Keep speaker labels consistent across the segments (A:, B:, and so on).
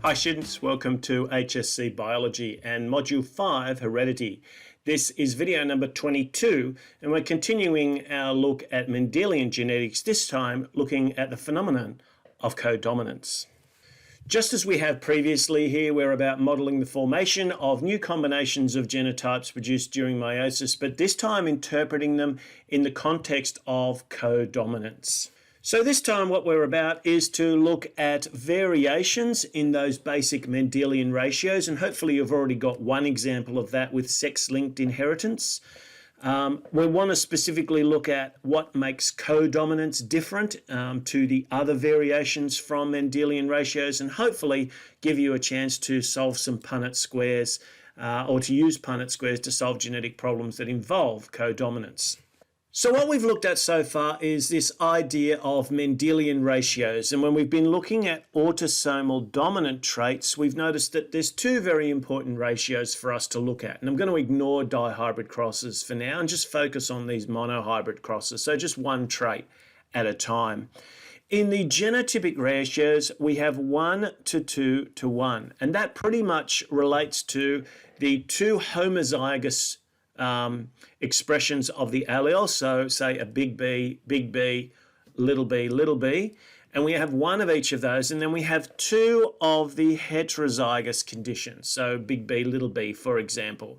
A: Hi students, welcome to HSC Biology and Module 5, Heredity. This is video number 22 and we're continuing our look at Mendelian genetics, this time looking at the phenomenon of codominance. Just as we have previously here, we're about modelling the formation of new combinations of genotypes produced during meiosis, but this time interpreting them in the context of codominance. So this time what we're about is to look at variations in those basic Mendelian ratios, and hopefully you've already got one example of that with sex-linked inheritance. We want to specifically look at what makes codominance different to the other variations from Mendelian ratios, and hopefully give you a chance to solve some Punnett squares or to use Punnett squares to solve genetic problems that involve codominance. So what we've looked at so far is this idea of Mendelian ratios, and when we've been looking at autosomal dominant traits, we've noticed that there's two very important ratios for us to look at, and I'm going to ignore dihybrid crosses for now and just focus on these monohybrid crosses, so just one trait at a time. In the genotypic ratios, we have 1 to 2 to 1, and that pretty much relates to the two homozygous expressions of the allele, so say a big B, little b, and we have one of each of those, and then we have two of the heterozygous conditions, so big B, little b, for example.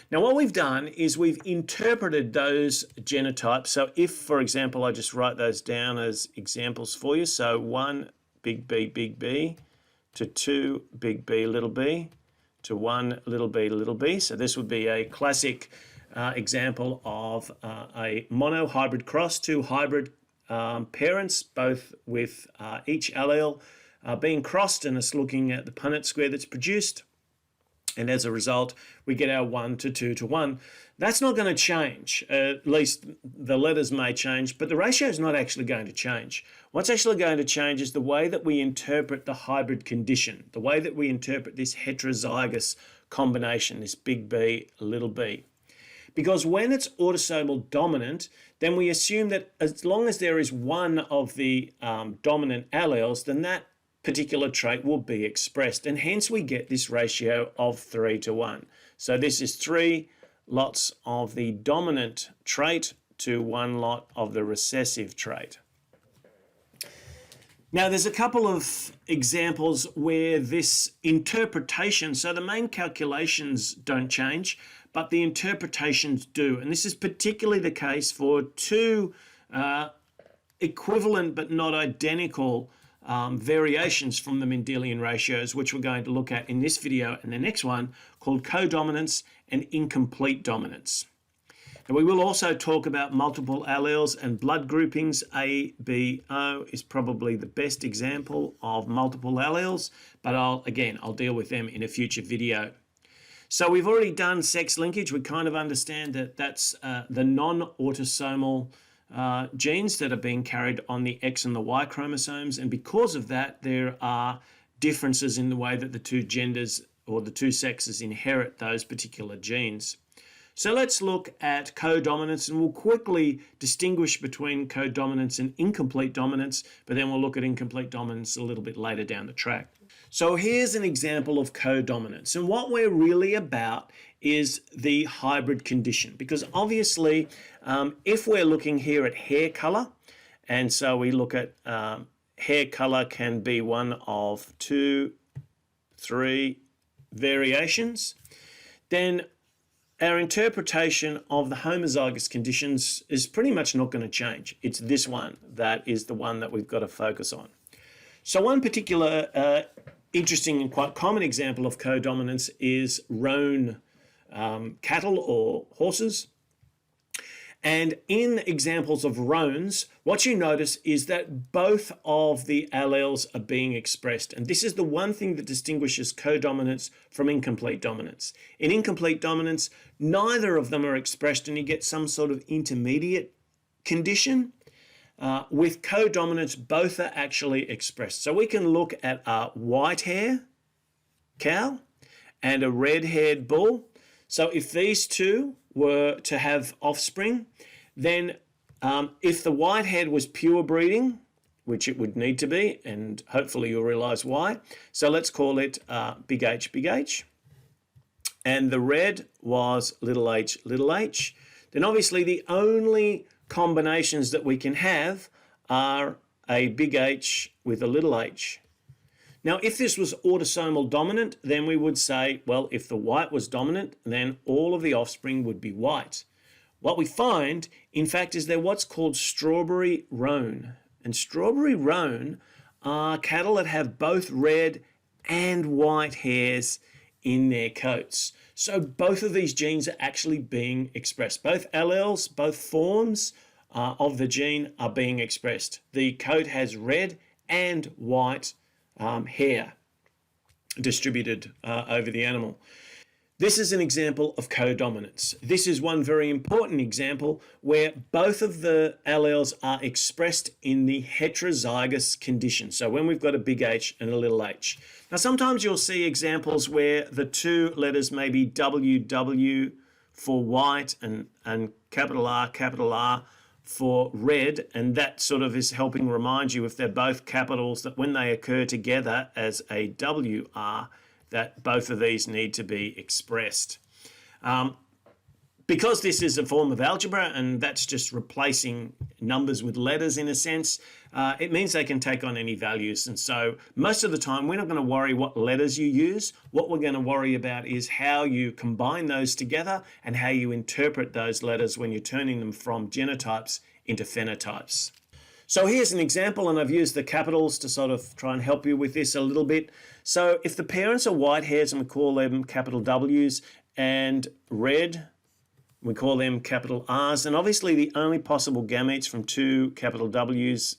A: Now what we've done is we've interpreted those genotypes, so if, for example, I just write those down as examples for you, so 1 big B to 2 big B, little b, to 1 little b. So this would be a classic example of a monohybrid cross, two hybrid parents, both with each allele being crossed, and it's looking at the Punnett square that's produced. And as a result, we get our 1 to 2 to 1. That's not going to change, at least the letters may change, but the ratio is not actually going to change. What's actually going to change is the way that we interpret the hybrid condition, the way that we interpret this heterozygous combination, this big B, little b. Because when it's autosomal dominant, then we assume that as long as there is one of the dominant alleles, then that particular trait will be expressed, and hence we get this ratio of 3 to 1. So this is 3 lots of the dominant trait to 1 lot of the recessive trait. Now there's a couple of examples where this interpretation, so the main calculations don't change, but the interpretations do, and this is particularly the case for two equivalent but not identical variations from the Mendelian ratios, which we're going to look at in this video and the next one, called codominance and incomplete dominance. And we will also talk about multiple alleles and blood groupings. A, B, O is probably the best example of multiple alleles, but I'll deal with them in a future video. So we've already done sex linkage. We kind of understand that that's the non-autosomal genes that are being carried on the X and the Y chromosomes, and because of that there are differences in the way that the two genders or the two sexes inherit those particular genes. So let's look at codominance, and we'll quickly distinguish between codominance and incomplete dominance, but then we'll look at incomplete dominance a little bit later down the track. So here's an example of codominance, and what we're really about is the hybrid condition, because obviously if we're looking here at hair color, and so we look at hair color can be one of 2, 3 variations, then our interpretation of the homozygous conditions is pretty much not going to change. It's this one that is the one that we've got to focus on. So one particular interesting and quite common example of codominance is roan cattle or horses. And in examples of roans, what you notice is that both of the alleles are being expressed. And this is the one thing that distinguishes codominance from incomplete dominance. In incomplete dominance, neither of them are expressed and you get some sort of intermediate condition. With codominance, both are actually expressed. So we can look at a white hair cow and a red-haired bull. So if these two were to have offspring, then if the white-haired was pure breeding which it would need to be, and hopefully you'll realize why. So let's call it big H, big H. And the red was little h, little h. Then obviously the only combinations that we can have are a big H with a little h. Now, if this was autosomal dominant, then we would say, well, if the white was dominant, then all of the offspring would be white. What we find, in fact, is they're what's called strawberry roan. And strawberry roan are cattle that have both red and white hairs in their coats. So both of these genes are actually being expressed. Both alleles, both forms of the gene are being expressed. The coat has red and white hair distributed over the animal. This is an example of codominance. This is one very important example where both of the alleles are expressed in the heterozygous condition. So when we've got a big H and a little h. Now sometimes you'll see examples where the two letters may be WW for white and capital R for red, and that sort of is helping remind you, if they're both capitals, that when they occur together as a WR, that both of these need to be expressed. Because this is a form of algebra and that's just replacing numbers with letters in a sense, it means they can take on any values. And so most of the time, we're not going to worry what letters you use. What we're going to worry about is how you combine those together and how you interpret those letters when you're turning them from genotypes into phenotypes. So here's an example, and I've used the capitals to sort of try and help you with this a little bit. So if the parents are white hairs, and we call them capital W's, and red, we call them capital R's, and obviously the only possible gametes from two capital W's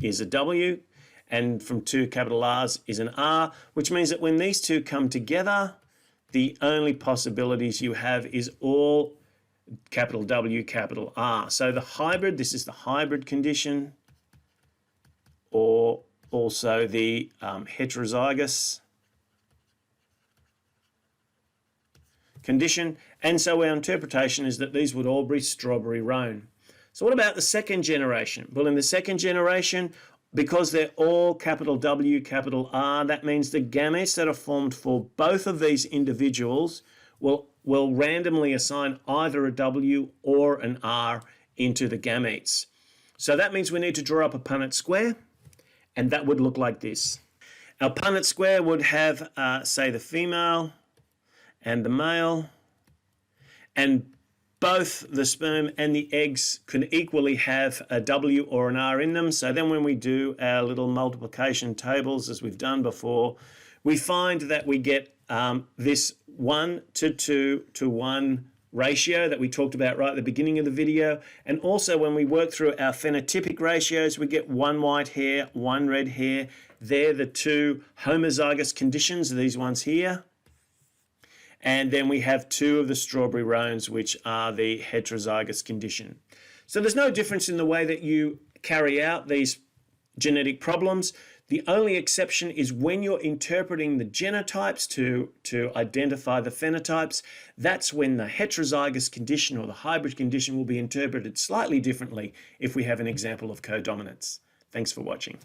A: is a W, and from two capital R's is an R, which means that when these two come together, the only possibilities you have is all capital W, capital R. So the hybrid, this is the hybrid condition, or also the heterozygous condition. And so our interpretation is that these would all be strawberry roan. So what about the second generation? Well, in the second generation, because they're all capital W, capital R, that means the gametes that are formed for both of these individuals will randomly assign either a W or an R into the gametes. So that means we need to draw up a Punnett square, and that would look like this. Our Punnett square would have, say, the female and the male, and both the sperm and the eggs can equally have a W or an R in them. So then when we do our little multiplication tables, as we've done before, we find that we get this 1 to 2 to 1 ratio that we talked about right at the beginning of the video. And also when we work through our phenotypic ratios, we get 1 white hair, 1 red hair. They're the two homozygous conditions, these ones here. And then we have 2 of the strawberry roans, which are the heterozygous condition. So there's no difference in the way that you carry out these genetic problems. The only exception is when you're interpreting the genotypes to identify the phenotypes. That's when the heterozygous condition or the hybrid condition will be interpreted slightly differently if we have an example of codominance. Thanks for watching.